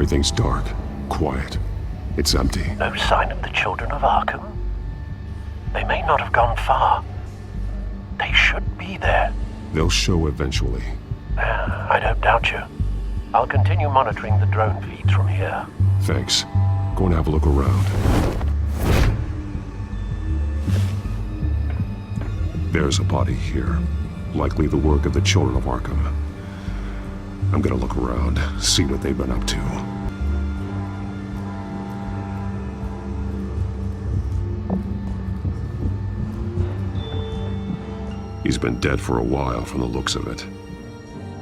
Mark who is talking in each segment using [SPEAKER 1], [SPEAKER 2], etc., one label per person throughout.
[SPEAKER 1] Everything's dark, quiet. It's empty.
[SPEAKER 2] No sign of the children of Arkham? They may not have gone far. They should be there.
[SPEAKER 1] They'll show eventually.
[SPEAKER 2] I don't doubt you. I'll continue monitoring the drone feeds from here.
[SPEAKER 1] Thanks. Go and have a look around. There's a body here. Likely the work of the children of Arkham. I'm gonna look around, see what they've been up to. He's been dead for a while from the looks of it.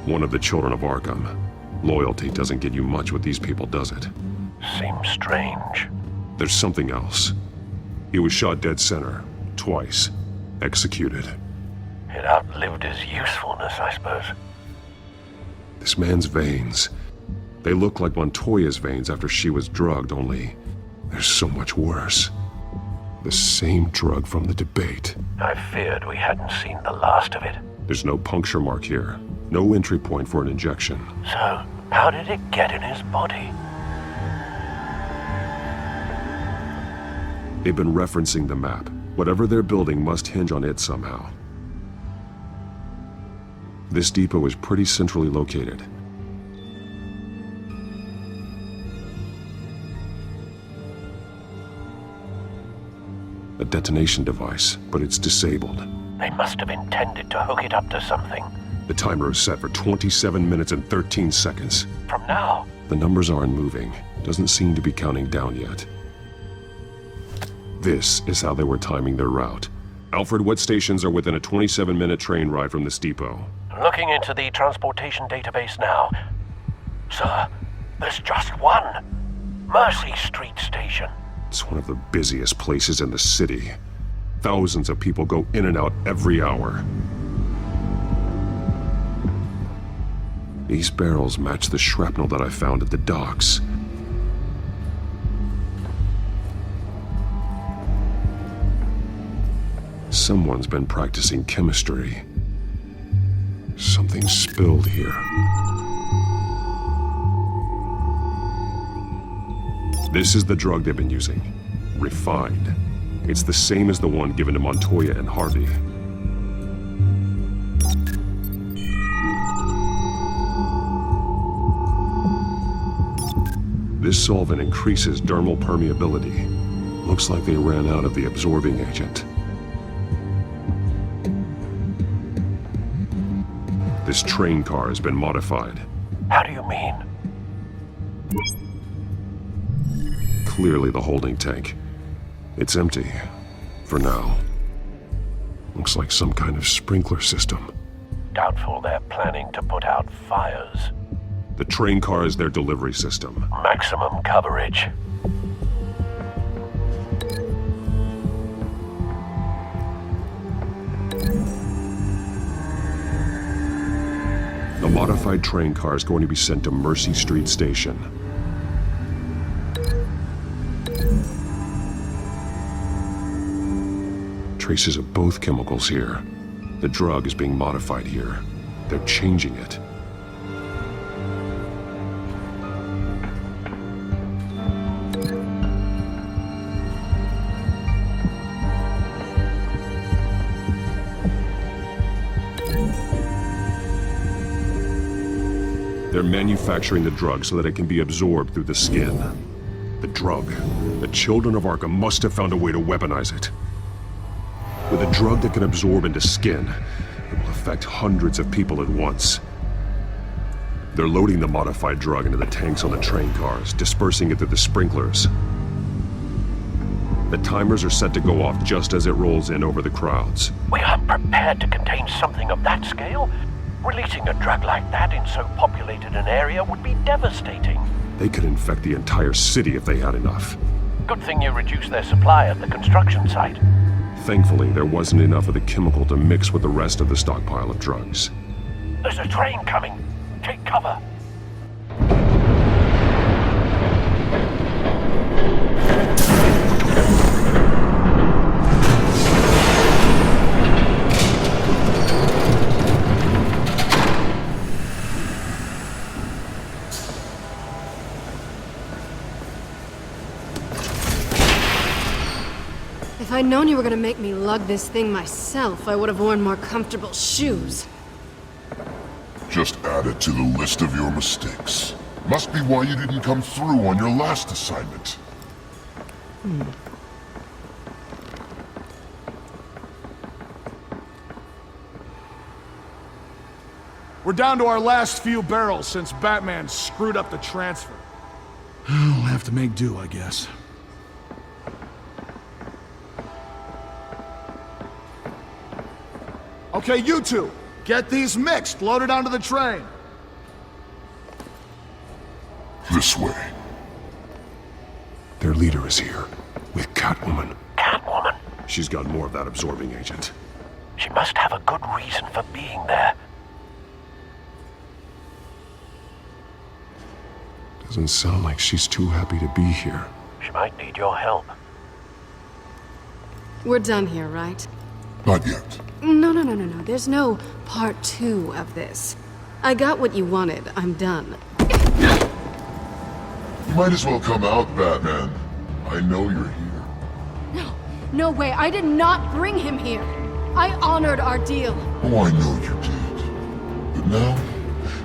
[SPEAKER 1] One of the children of Arkham. Loyalty doesn't get you much with these people, does it?
[SPEAKER 2] Seems strange.
[SPEAKER 1] There's something else. He was shot dead center, twice. Executed.
[SPEAKER 2] It outlived his usefulness, I suppose.
[SPEAKER 1] This man's veins. They look like Montoya's veins after she was drugged, only they're so much worse. The same drug from the debate.
[SPEAKER 2] I feared we hadn't seen the last of it.
[SPEAKER 1] There's no puncture mark here. No entry point for an injection.
[SPEAKER 2] So, how did it get in his body?
[SPEAKER 1] They've been referencing the map. Whatever they're building must hinge on it somehow. This depot is pretty centrally located. A detonation device, but it's disabled.
[SPEAKER 2] They must have intended to hook it up to something.
[SPEAKER 1] The timer is set for 27 minutes and 13 seconds.
[SPEAKER 2] From now?
[SPEAKER 1] The numbers aren't moving. Doesn't seem to be counting down yet. This is how they were timing their route. Alfred, what stations are within a 27-minute train ride from this depot?
[SPEAKER 2] Looking into the transportation database now. Sir, there's just one. Mercy Street Station.
[SPEAKER 1] It's one of the busiest places in the city. Thousands of people go in and out every hour. These barrels match the shrapnel that I found at the docks. Someone's been practicing chemistry. Something spilled here. This is the drug they've been using. Refined. It's the same as the one given to Montoya and Harvey. This solvent increases dermal permeability. Looks like they ran out of the absorbing agent. This train car has been modified.
[SPEAKER 2] How do you mean?
[SPEAKER 1] Clearly the holding tank. It's empty. For now. Looks like some kind of sprinkler system.
[SPEAKER 2] Doubtful they're planning to put out fires.
[SPEAKER 1] The train car is their delivery system.
[SPEAKER 2] Maximum coverage.
[SPEAKER 1] The modified train car is going to be sent to Mercy Street Station. Traces of both chemicals here. The drug is being modified here. They're changing it. They're manufacturing the drug so that it can be absorbed through the skin. The drug. The children of Arkham must have found a way to weaponize it. With a drug that can absorb into skin, it will affect hundreds of people at once. They're loading the modified drug into the tanks on the train cars, dispersing it through the sprinklers. The timers are set to go off just as it rolls in over the crowds.
[SPEAKER 2] We aren't prepared to contain something of that scale. Releasing a drug like that in so populated an area would be devastating.
[SPEAKER 1] They could infect the entire city if they had enough.
[SPEAKER 2] Good thing you reduced their supply at the construction site.
[SPEAKER 1] Thankfully, there wasn't enough of the chemical to mix with the rest of the stockpile of drugs.
[SPEAKER 2] There's a train coming. Take cover.
[SPEAKER 3] If I'd known you were gonna make me lug this thing myself, I would have worn more comfortable shoes.
[SPEAKER 4] Just add it to the list of your mistakes. Must be why you didn't come through on your last assignment.
[SPEAKER 5] We're down to our last few barrels since Batman screwed up the transfer.
[SPEAKER 6] We'll have to make do, I guess.
[SPEAKER 5] Okay, you two, get these mixed, loaded onto the train.
[SPEAKER 4] This way.
[SPEAKER 1] Their leader is here, with Catwoman.
[SPEAKER 2] Catwoman?
[SPEAKER 1] She's got more of that absorbing agent.
[SPEAKER 2] She must have a good reason for being there.
[SPEAKER 1] Doesn't sound like she's too happy to be here.
[SPEAKER 2] She might need your help.
[SPEAKER 3] We're done here, right?
[SPEAKER 4] Not yet.
[SPEAKER 3] No. There's no part 2 of this. I got what you wanted. I'm done.
[SPEAKER 4] You might as well come out, Batman. I know you're here.
[SPEAKER 3] No way. I did not bring him here. I honored our deal.
[SPEAKER 4] Oh, I know you did. But now,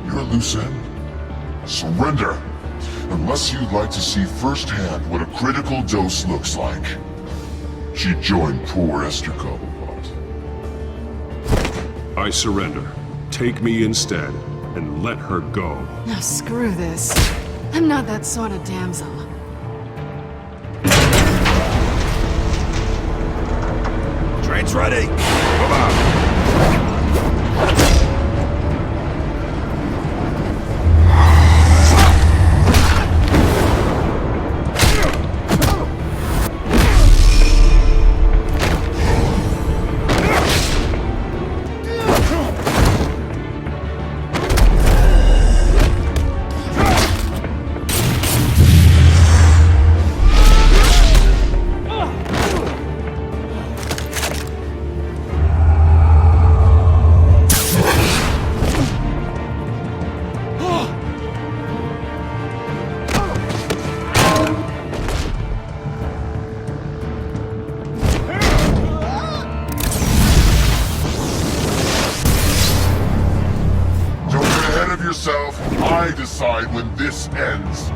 [SPEAKER 4] you're a loose end. Surrender! Unless you'd like to see firsthand what a critical dose looks like. She joined poor Esther Cobblepot.
[SPEAKER 1] I surrender. Take me instead, and let her go.
[SPEAKER 3] Now screw this. I'm not that sort of damsel.
[SPEAKER 6] Train's ready! Come on!
[SPEAKER 4] Yourself, I decide when this ends.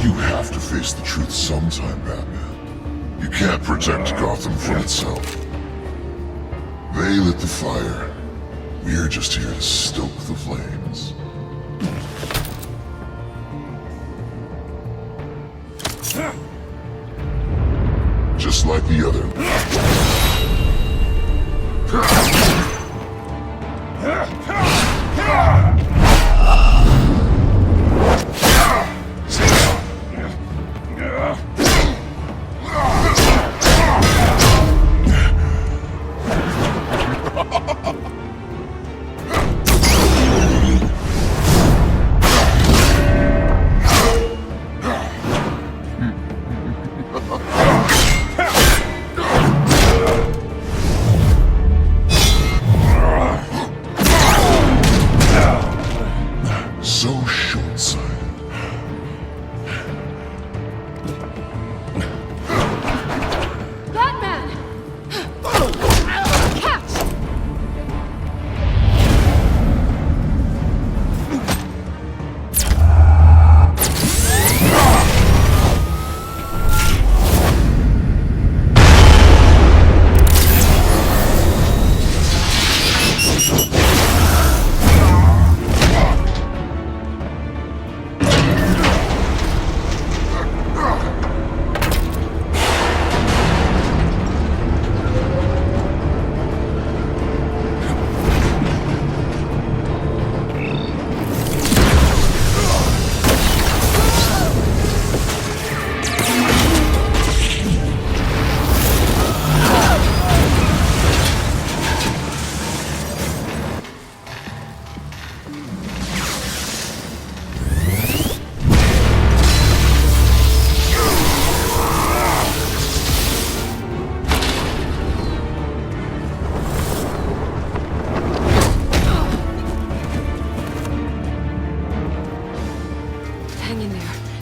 [SPEAKER 4] You have to face the truth sometime, Batman. You can't protect Gotham from itself. They lit the fire. We're just here to stoke the flames. Just like the other.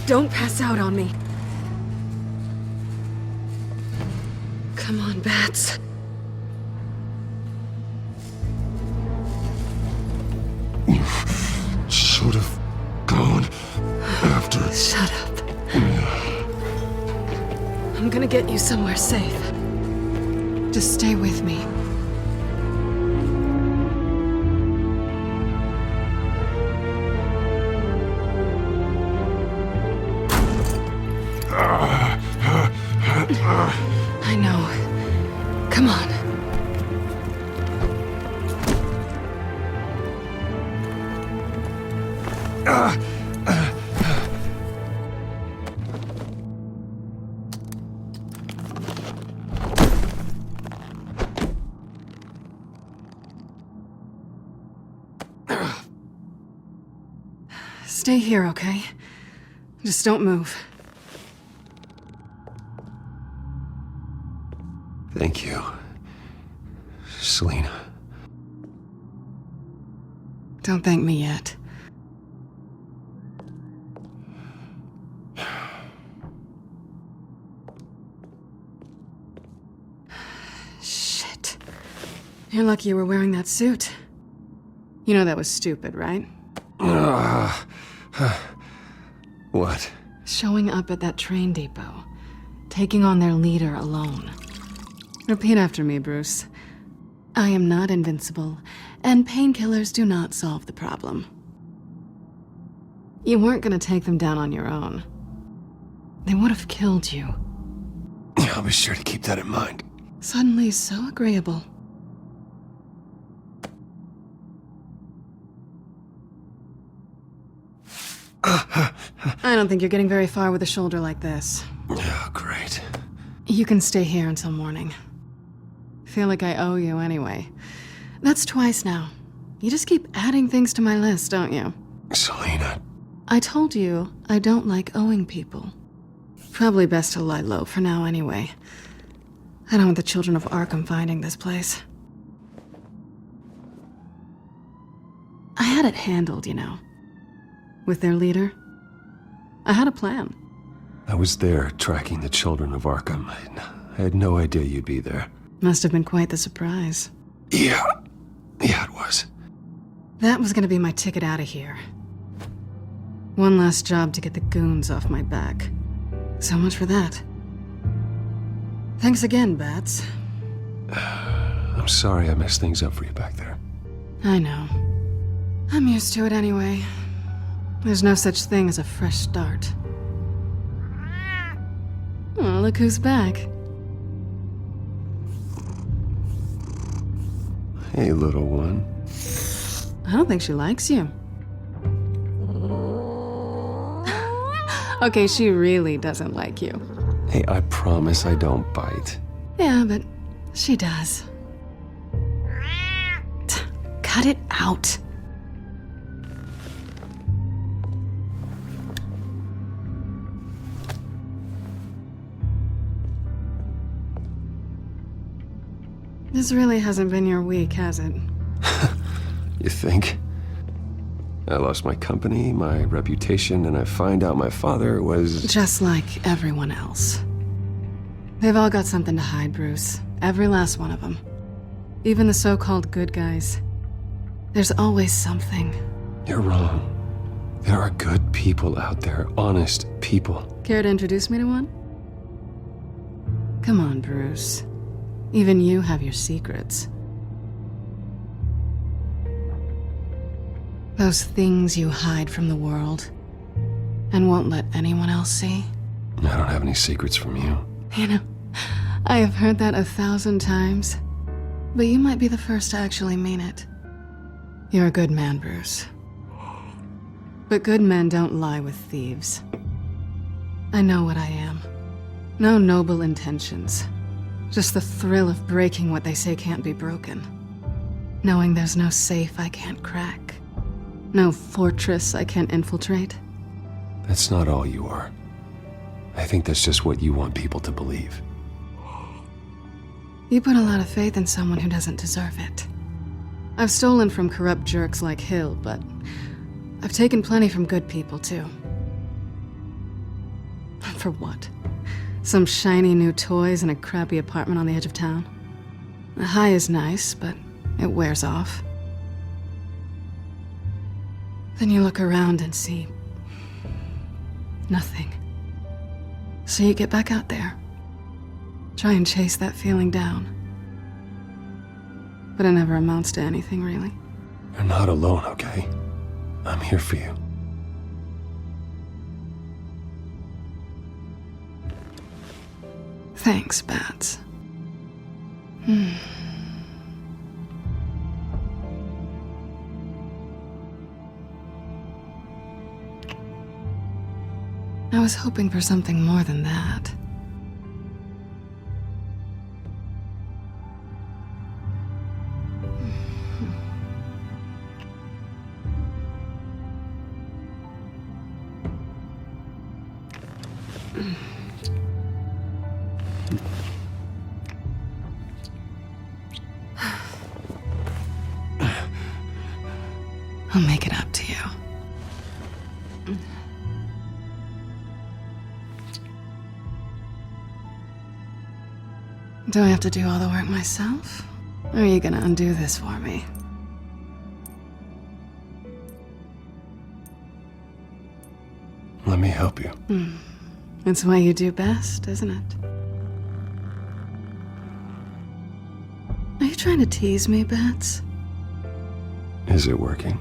[SPEAKER 3] Don't pass out on me. Come on, Bats.
[SPEAKER 1] Should have gone after.
[SPEAKER 3] Shut up. I'm gonna get you somewhere safe. Just stay with me. I know. Come on. Stay here, okay? Just don't move.
[SPEAKER 1] Thank you, Selena.
[SPEAKER 3] Don't thank me yet. Shit. You're lucky you were wearing that suit. You know that was stupid, right?
[SPEAKER 1] What?
[SPEAKER 3] Showing up at that train depot. Taking on their leader alone. Repeat after me, Bruce. I am not invincible, and painkillers do not solve the problem. You weren't gonna take them down on your own. They would have killed you.
[SPEAKER 1] I'll be sure to keep that in mind.
[SPEAKER 3] Suddenly so agreeable. I don't think you're getting very far with a shoulder like this.
[SPEAKER 1] Oh, great.
[SPEAKER 3] You can stay here until morning. Feel like I owe you anyway. That's twice now. You just keep adding things to my list, don't you?
[SPEAKER 1] Selena.
[SPEAKER 3] I told you I don't like owing people. Probably best to lie low for now anyway. I don't want the children of Arkham finding this place. I had it handled, you know. With their leader. I had a plan.
[SPEAKER 1] I was there tracking the children of Arkham. I had no idea you'd be there.
[SPEAKER 3] Must have been quite the surprise.
[SPEAKER 1] Yeah, it was.
[SPEAKER 3] That was gonna be my ticket out of here. One last job to get the goons off my back. So much for that. Thanks again, Bats.
[SPEAKER 1] I'm sorry I messed things up for you back there.
[SPEAKER 3] I know. I'm used to it anyway. There's no such thing as a fresh start. Oh, look who's back.
[SPEAKER 1] Hey, little one.
[SPEAKER 3] I don't think she likes you. Okay, she really doesn't like you.
[SPEAKER 1] Hey, I promise I don't bite.
[SPEAKER 3] Yeah, but she does. Cut it out. This really hasn't been your week, has it?
[SPEAKER 1] You think? I lost my company, my reputation, and I find out my father was...
[SPEAKER 3] Just like everyone else. They've all got something to hide, Bruce. Every last one of them. Even the so-called good guys. There's always something.
[SPEAKER 1] You're wrong. There are good people out there, honest people.
[SPEAKER 3] Care to introduce me to one? Come on, Bruce. Even you have your secrets. Those things you hide from the world and won't let anyone else see.
[SPEAKER 1] I don't have any secrets from you.
[SPEAKER 3] You know, I have heard that 1,000 times, but you might be the first to actually mean it. You're a good man, Bruce. But good men don't lie with thieves. I know what I am. No noble intentions. Just the thrill of breaking what they say can't be broken. Knowing there's no safe I can't crack. No fortress I can't infiltrate.
[SPEAKER 1] That's not all you are. I think that's just what you want people to believe.
[SPEAKER 3] You put a lot of faith in someone who doesn't deserve it. I've stolen from corrupt jerks like Hill, but I've taken plenty from good people, too. For what? Some shiny new toys and a crappy apartment on the edge of town? The high is nice, but it wears off. Then you look around and see nothing. So you get back out there. Try and chase that feeling down. But it never amounts to anything, really.
[SPEAKER 7] You're not alone, okay? I'm here for you.
[SPEAKER 3] Thanks, Bats. I was hoping for something more than that. I'll make it up to you. Do I have to do all the work myself? Or are you gonna undo this for me?
[SPEAKER 7] Let me help you.
[SPEAKER 3] It's what you do best, isn't it? Are you trying to tease me, Bats?
[SPEAKER 7] Is it working?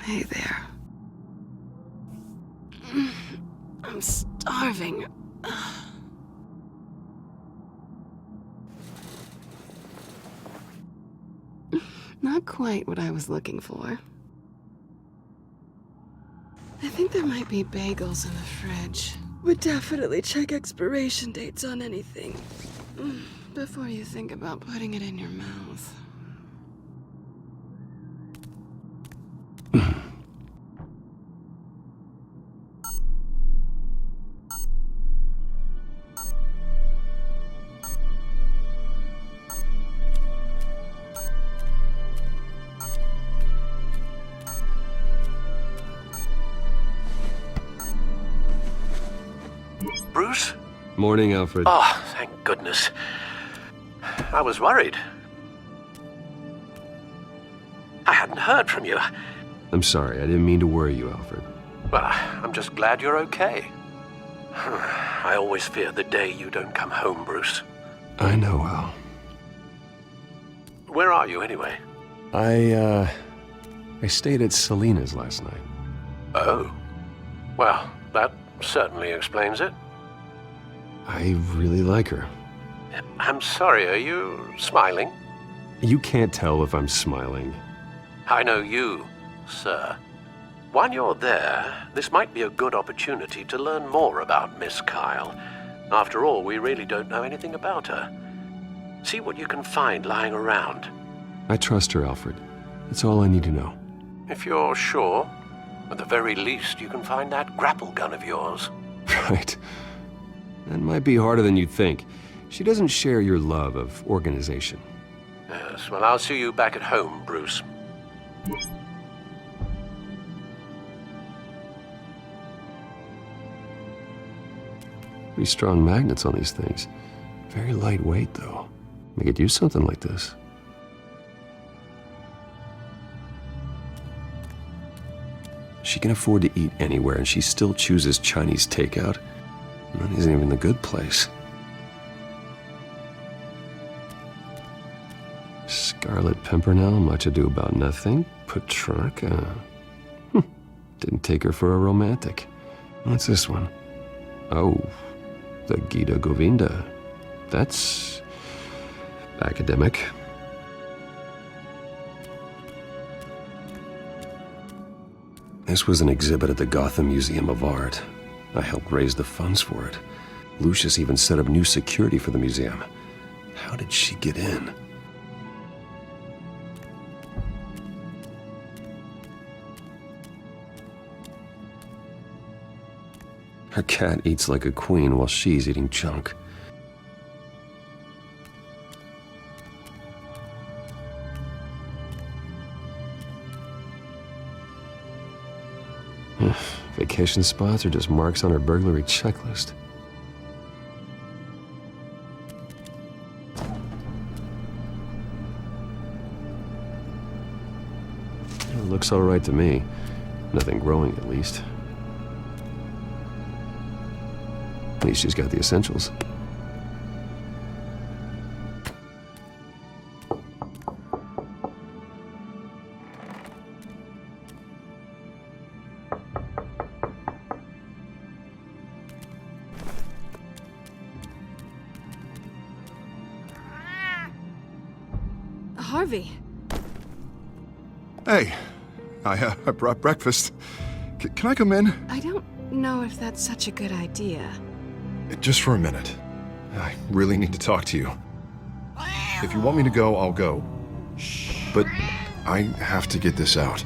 [SPEAKER 3] Hey there. I'm starving. Not quite what I was looking for. I think there might be bagels in the fridge. Would definitely check expiration dates on anything before you think about putting it in your mouth.
[SPEAKER 2] Bruce?
[SPEAKER 7] Morning, Alfred.
[SPEAKER 2] Oh, thank goodness. I was worried. I hadn't heard from you.
[SPEAKER 7] I'm sorry, I didn't mean to worry you, Alfred.
[SPEAKER 2] Well, I'm just glad you're okay. I always fear the day you don't come home, Bruce.
[SPEAKER 7] I know, Al.
[SPEAKER 2] Where are you, anyway?
[SPEAKER 7] I stayed at Selena's last night.
[SPEAKER 2] Oh. Well, that certainly explains it.
[SPEAKER 7] I really like her.
[SPEAKER 2] I'm sorry, are you smiling?
[SPEAKER 7] You can't tell if I'm smiling.
[SPEAKER 2] I know you, sir. While you're there, this might be a good opportunity to learn more about Miss Kyle. After all, we really don't know anything about her. See what you can find lying around.
[SPEAKER 7] I trust her, Alfred. That's all I need to know.
[SPEAKER 2] If you're sure, at the very least, you can find that grapple gun of yours.
[SPEAKER 7] Right. That might be harder than you'd think. She doesn't share your love of organization.
[SPEAKER 2] Yes, well, I'll see you back at home, Bruce.
[SPEAKER 7] Pretty strong magnets on these things. Very lightweight, though. We could use something like this. She can afford to eat anywhere, and she still chooses Chinese takeout. And that isn't even the good place. Scarlet Pimpernel, Much Ado About Nothing, Petrarca. Didn't take her for a romantic. What's this one? Oh, the Gita Govinda. That's academic. This was an exhibit at the Gotham Museum of Art. I helped raise the funds for it. Lucius even set up new security for the museum. How did she get in? Her cat eats like a queen while she's eating junk. Vacation spots are just marks on her burglary checklist. It looks all right to me. Nothing growing, at least. At least she's got the essentials.
[SPEAKER 3] Harvey.
[SPEAKER 8] Hey, I brought breakfast. Can I come in?
[SPEAKER 3] I don't know if that's such a good idea.
[SPEAKER 8] Just for a minute. I really need to talk to you. If you want me to go, I'll go. But I have to get this out.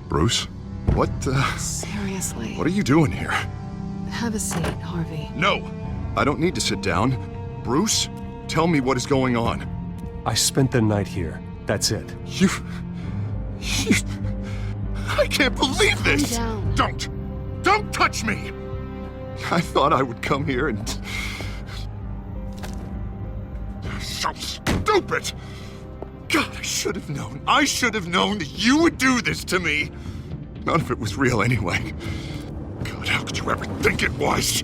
[SPEAKER 8] Bruce? What,
[SPEAKER 3] Seriously.
[SPEAKER 8] What are you doing here?
[SPEAKER 3] Have a seat, Harvey.
[SPEAKER 8] No! I don't need to sit down. Bruce, tell me what is going on.
[SPEAKER 9] I spent the night here. That's it.
[SPEAKER 8] You... I can't believe this!
[SPEAKER 3] Calm down.
[SPEAKER 8] Don't touch me! I thought I would come here and... So stupid! God, I should have known. I should have known that you would do this to me. None of it was real anyway. God, how could you ever think it was?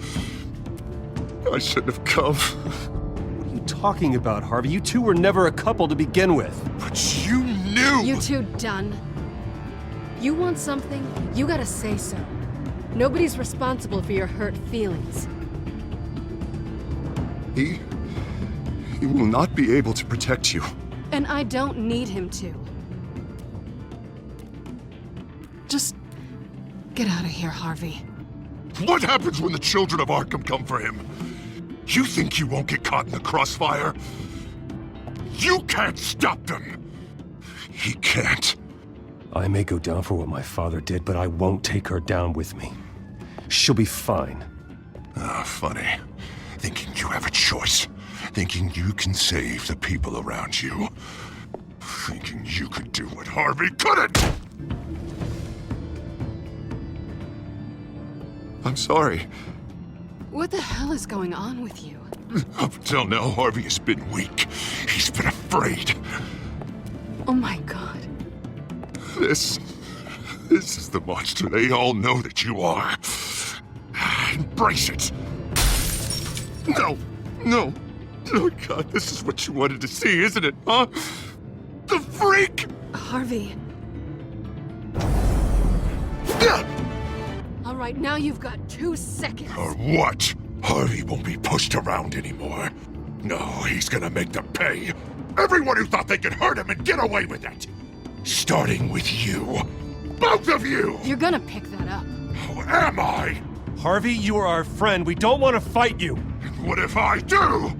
[SPEAKER 8] I shouldn't have come.
[SPEAKER 9] What are you talking about, Harvey? You two were never a couple to begin with.
[SPEAKER 8] But you knew!
[SPEAKER 3] You two done? You want something, you gotta say so. Nobody's responsible for your hurt feelings.
[SPEAKER 8] He will not be able to protect you.
[SPEAKER 3] And I don't need him to. Just get out of here, Harvey.
[SPEAKER 4] What happens when the children of Arkham come for him? You think you won't get caught in the crossfire? You can't stop them! He can't.
[SPEAKER 9] I may go down for what my father did, but I won't take her down with me. She'll be fine.
[SPEAKER 4] Ah, funny. Thinking you have a choice. Thinking you can save the people around you. Thinking you could do what Harvey couldn't!
[SPEAKER 8] I'm sorry.
[SPEAKER 3] What the hell is going on with you?
[SPEAKER 4] Up until now, Harvey has been weak. He's been afraid.
[SPEAKER 3] Oh my god.
[SPEAKER 4] This is the monster they all know that you are. Embrace it. No. Oh God, this is what you wanted to see, isn't it, huh? The freak!
[SPEAKER 3] Harvey. All right, now you've got 2 seconds.
[SPEAKER 4] Or what? Harvey won't be pushed around anymore. No, he's gonna make them pay. Everyone who thought they could hurt him and get away with it. Starting with you. Both of you!
[SPEAKER 3] You're gonna pick that up.
[SPEAKER 4] Who am I?
[SPEAKER 9] Harvey, you are our friend. We don't want to fight you.
[SPEAKER 4] What if I do?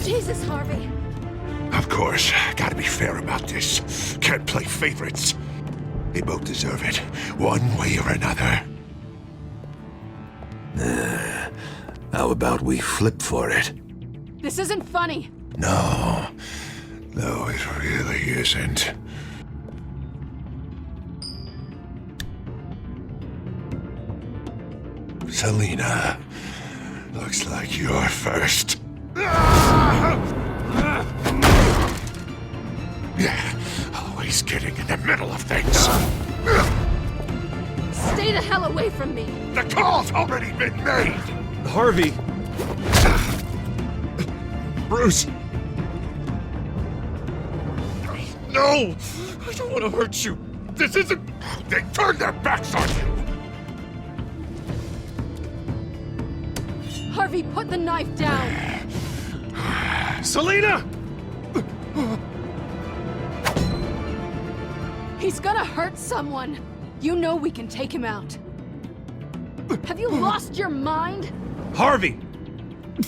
[SPEAKER 3] Jesus, Harvey.
[SPEAKER 4] Of course, gotta be fair about this. Can't play favorites. They both deserve it, one way or another. How about we flip for it?
[SPEAKER 3] This isn't funny.
[SPEAKER 4] No, it really isn't. Selena, looks like you're first. Yeah, always getting in the middle of things.
[SPEAKER 3] Stay the hell away from me.
[SPEAKER 4] The call's already been made!
[SPEAKER 9] Harvey!
[SPEAKER 8] Bruce! No! I don't want to hurt you! This isn't... They turned their backs on you!
[SPEAKER 3] Harvey, put the knife down!
[SPEAKER 9] Selina!
[SPEAKER 3] He's gonna hurt someone! You know we can take him out. Have you lost your mind?
[SPEAKER 9] Harvey!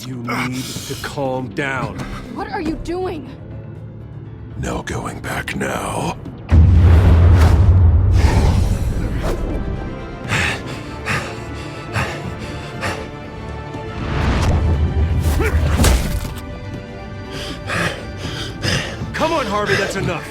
[SPEAKER 9] You need to calm down.
[SPEAKER 3] What are you doing?
[SPEAKER 1] No going back now.
[SPEAKER 9] Come on, Harvey, that's enough.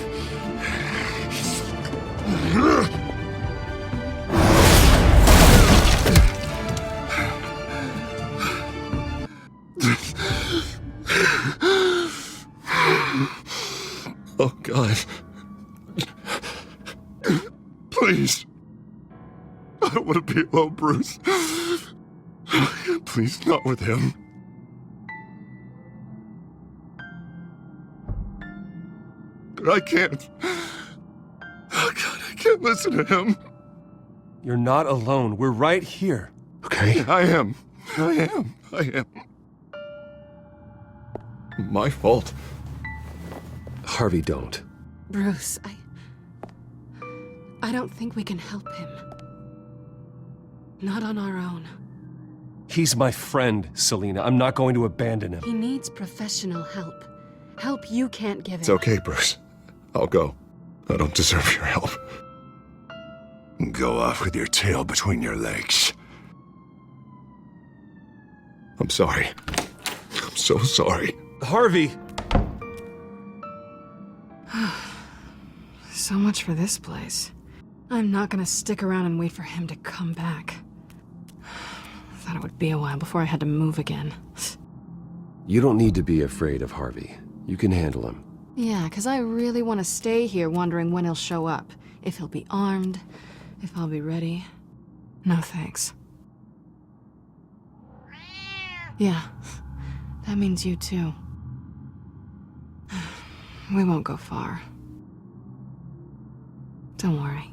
[SPEAKER 8] Oh, God. Please. I don't want to be alone, Bruce. Please, not with him. But I can't. Oh, God, I can't listen to him.
[SPEAKER 9] You're not alone. We're right here.
[SPEAKER 1] Okay?
[SPEAKER 8] I am. My fault.
[SPEAKER 7] Harvey, don't.
[SPEAKER 3] Bruce, I don't think we can help him. Not on our own.
[SPEAKER 9] He's my friend, Selina. I'm not going to abandon him.
[SPEAKER 3] He needs professional help. Help you can't give him.
[SPEAKER 8] It's okay, Bruce. I'll go. I don't deserve your help. Go off with your tail between your legs. I'm sorry. I'm so sorry.
[SPEAKER 9] Harvey!
[SPEAKER 3] So much for this place. I'm not gonna stick around and wait for him to come back. Thought it would be a while before I had to move again.
[SPEAKER 7] You don't need to be afraid of Harvey. You can handle him.
[SPEAKER 3] Yeah, 'cause I really want to stay here wondering when he'll show up. If he'll be armed, if I'll be ready. No thanks. Yeah, that means you too. We won't go far. Don't worry.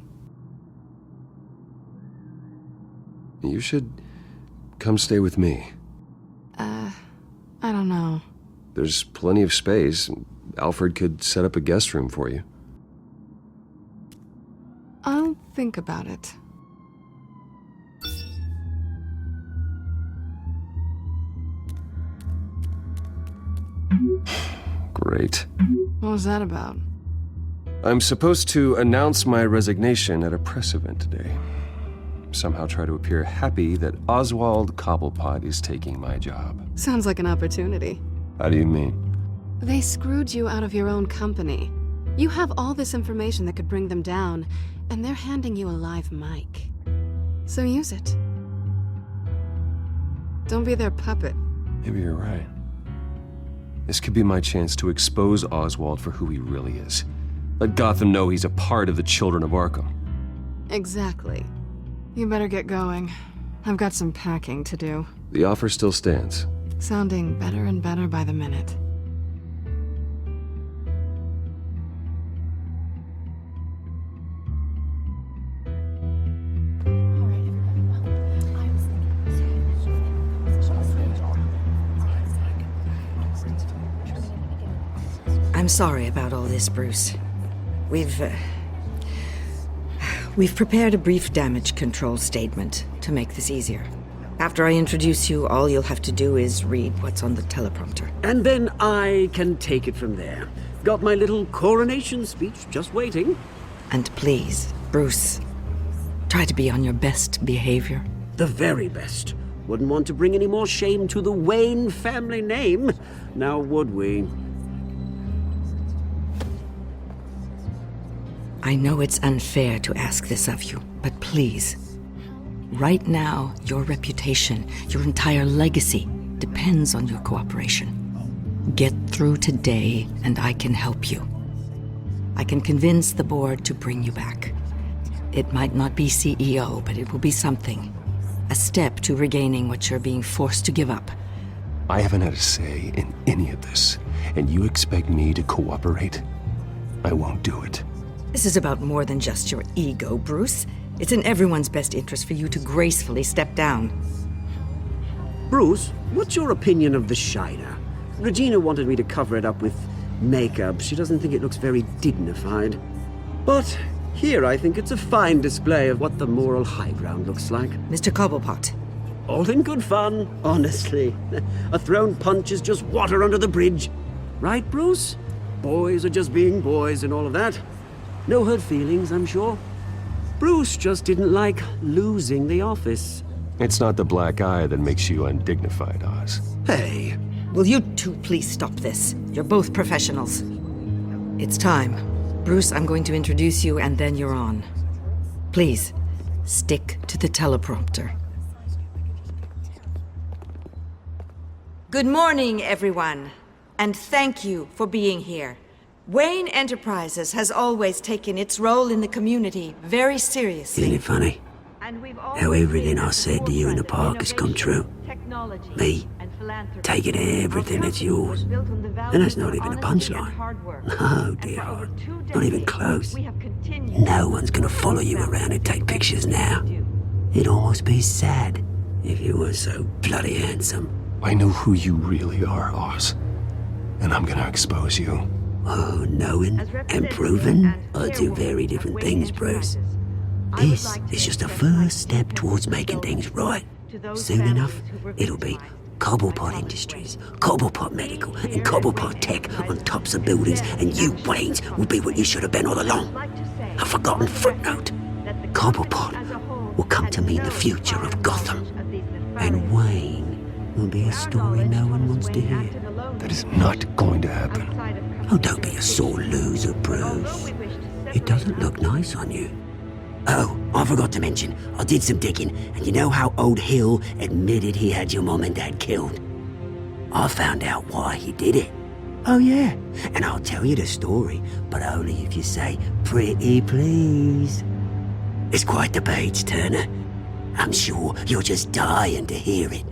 [SPEAKER 7] You should come stay with me.
[SPEAKER 3] I don't know.
[SPEAKER 7] There's plenty of space. Alfred could set up a guest room for you.
[SPEAKER 3] I'll think about it.
[SPEAKER 7] Great.
[SPEAKER 3] What was that about?
[SPEAKER 7] I'm supposed to announce my resignation at a press event today. Somehow try to appear happy that Oswald Cobblepot is taking my job.
[SPEAKER 3] Sounds like an opportunity.
[SPEAKER 7] How do you mean?
[SPEAKER 3] They screwed you out of your own company. You have all this information that could bring them down, and they're handing you a live mic. So use it. Don't be their puppet.
[SPEAKER 7] Maybe you're right. This could be my chance to expose Oswald for who he really is. Let Gotham know he's a part of the Children of Arkham.
[SPEAKER 3] Exactly. You better get going. I've got some packing to do.
[SPEAKER 7] The offer still stands.
[SPEAKER 3] Sounding better and better by the minute.
[SPEAKER 10] I'm sorry about all this, Bruce. We've prepared a brief damage control statement to make this easier. After I introduce you, all you'll have to do is read what's on the teleprompter.
[SPEAKER 11] And then I can take it from there. Got my little coronation speech just waiting.
[SPEAKER 10] And please, Bruce, try to be on your best behavior.
[SPEAKER 11] The very best. Wouldn't want to bring any more shame to the Wayne family name, now would we?
[SPEAKER 10] I know it's unfair to ask this of you, but please, right now, your reputation, your entire legacy, depends on your cooperation. Get through today, and I can help you. I can convince the board to bring you back. It might not be CEO, but it will be something. A step to regaining what you're being forced to give up.
[SPEAKER 9] I haven't had a say in any of this, and you expect me to cooperate? I won't do it.
[SPEAKER 10] This is about more than just your ego, Bruce. It's in everyone's best interest for you to gracefully step down.
[SPEAKER 11] Bruce, what's your opinion of the Shiner? Regina wanted me to cover it up with makeup. She doesn't think it looks very dignified. But here I think it's a fine display of what the moral high ground looks like.
[SPEAKER 10] Mr. Cobblepot.
[SPEAKER 11] All in good fun, honestly. A thrown punch is just water under the bridge. Right, Bruce? Boys are just being boys and all of that. No hurt feelings, I'm sure. Bruce just didn't like losing the office.
[SPEAKER 9] It's not the black eye that makes you undignified, Oz.
[SPEAKER 11] Hey.
[SPEAKER 10] Will you two please stop this? You're both professionals. It's time. Bruce, I'm going to introduce you and then you're on. Please, stick to the teleprompter. Good morning, everyone, and thank you for being here. Wayne Enterprises has always taken its role in the community very seriously.
[SPEAKER 11] Isn't it funny? How everything I said to you in the park has come true. Me, taking everything that's yours. And that's not even a punchline. No, dear heart. Not even close. No one's gonna follow you around and take pictures now. It'd almost be sad if you were so bloody handsome.
[SPEAKER 9] I know who you really are, Oz. And I'm gonna expose you.
[SPEAKER 11] Oh, knowing and proving are two very different things, Bruce. This is just a first step towards making things right. Soon enough, it'll be Cobblepot Industries, Cobblepot Medical, and Cobblepot Tech on tops of buildings, and you, Waynes, will be what you should have been all along. A forgotten footnote. Cobblepot will come to mean the future of Gotham. And Wayne will be a story no one wants to hear.
[SPEAKER 9] That is not going to happen.
[SPEAKER 11] Oh, don't be a sore loser, Bruce. It doesn't look nice on you. Oh, I forgot to mention, I did some digging, and you know how old Hill admitted he had your mom and dad killed? I found out why he did it. Oh yeah, and I'll tell you the story, but only if you say, pretty please. It's quite the page turner. I'm sure you're just dying to hear it.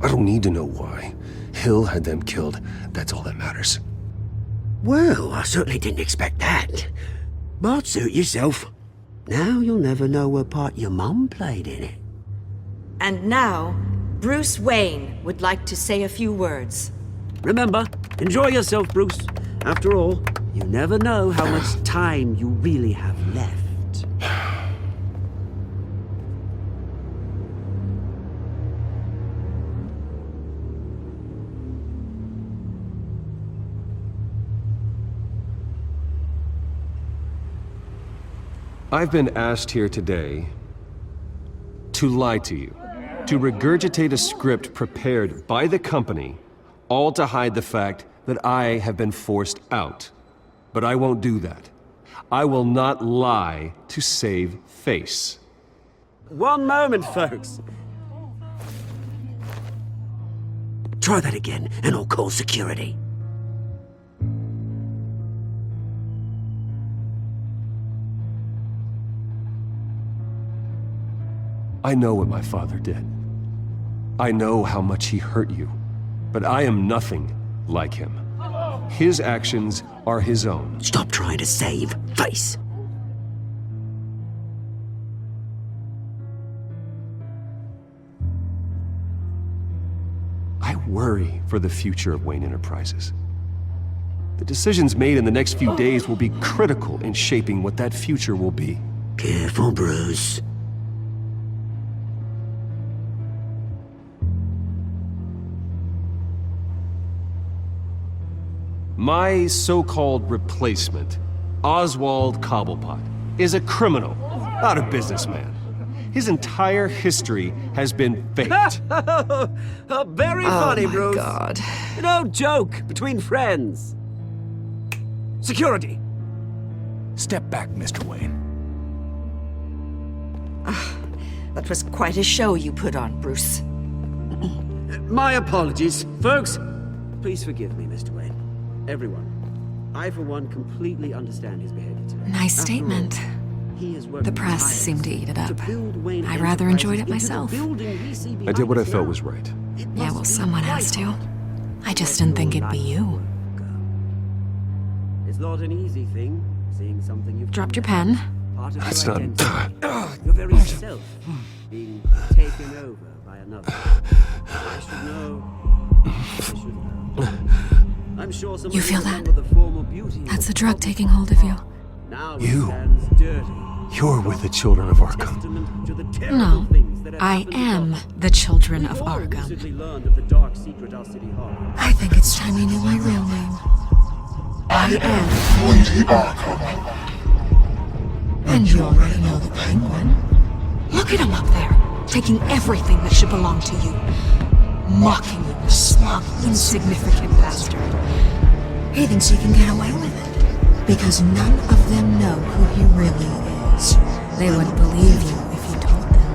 [SPEAKER 9] I don't need to know why. Hill had them killed. That's all that matters.
[SPEAKER 11] Well, I certainly didn't expect that. But suit yourself. Now you'll never know what part your mum played in it.
[SPEAKER 10] And now, Bruce Wayne would like to say a few words.
[SPEAKER 11] Remember, enjoy yourself, Bruce. After all, you never know how much time you really have left.
[SPEAKER 9] I've been asked here today to lie to you, to regurgitate a script prepared by the company, all to hide the fact that I have been forced out. But I won't do that. I will not lie to save face.
[SPEAKER 11] One moment, folks. Try that again, and I'll call security.
[SPEAKER 9] I know what my father did. I know how much he hurt you, but I am nothing like him. His actions are his own.
[SPEAKER 11] Stop trying to save face.
[SPEAKER 9] I worry for the future of Wayne Enterprises. The decisions made in the next few days will be critical in shaping what that future will be.
[SPEAKER 11] Careful, Bruce.
[SPEAKER 9] My so-called replacement, Oswald Cobblepot, is a criminal, not a businessman. His entire history has been faked.
[SPEAKER 11] Very funny, Bruce.
[SPEAKER 10] Oh, my God.
[SPEAKER 11] No joke between friends. Security.
[SPEAKER 6] Step back, Mr. Wayne.
[SPEAKER 10] That was quite a show you put on, Bruce.
[SPEAKER 11] My apologies. Folks, please forgive me, Mr. Wayne. Everyone. I, for one, completely understand his behavior today.
[SPEAKER 12] Nice
[SPEAKER 11] After all,
[SPEAKER 12] statement.
[SPEAKER 11] he has worked
[SPEAKER 12] The press
[SPEAKER 11] tirelessly
[SPEAKER 12] seemed to eat it up.
[SPEAKER 11] to build Wayne
[SPEAKER 12] I rather enjoyed it
[SPEAKER 11] Enterprises into the
[SPEAKER 12] myself.
[SPEAKER 11] building we see
[SPEAKER 9] I did what I
[SPEAKER 11] behind us
[SPEAKER 9] felt
[SPEAKER 11] now.
[SPEAKER 9] was right.
[SPEAKER 12] Yeah, well, someone has to. I just didn't think it'd be you.
[SPEAKER 11] It's not an easy thing, seeing something you've
[SPEAKER 12] Dropped your pen.
[SPEAKER 7] That's not...
[SPEAKER 11] Your very self being taken over by another. I should know. I should know. I'm sure someone
[SPEAKER 12] You feel
[SPEAKER 11] will
[SPEAKER 12] that?
[SPEAKER 11] remember the former beauty of
[SPEAKER 12] That's the drug taking hold of you.
[SPEAKER 11] Now
[SPEAKER 9] You.
[SPEAKER 11] it stands dirty.
[SPEAKER 9] You're with the children of Arkham.
[SPEAKER 11] Testament to the terrible
[SPEAKER 12] No,
[SPEAKER 11] things that have
[SPEAKER 12] I
[SPEAKER 11] happened
[SPEAKER 12] am
[SPEAKER 11] to us.
[SPEAKER 12] the children of
[SPEAKER 11] We've all
[SPEAKER 12] Arkham.
[SPEAKER 11] recently learned of the dark secret our city harbors.
[SPEAKER 12] I think it's time you knew my real name. I am.
[SPEAKER 4] Lady Arkham.
[SPEAKER 12] And you already know the Penguin. Look at him up there, taking everything that should belong to you. Mocking you, the smug, insignificant bastard. He thinks he can get away with it. Because none of them know who he really is. They wouldn't believe you if you told them.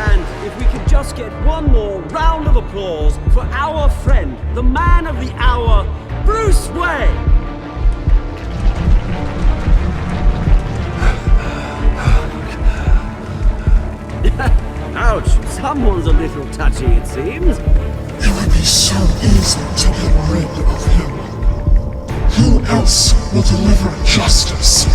[SPEAKER 11] And if we could just get one more round of applause for our friend, the man of the hour, Bruce Wayne! Ouch, someone's a little touchy, it seems.
[SPEAKER 4] It would be so easy to get rid of him. Who else will deliver justice?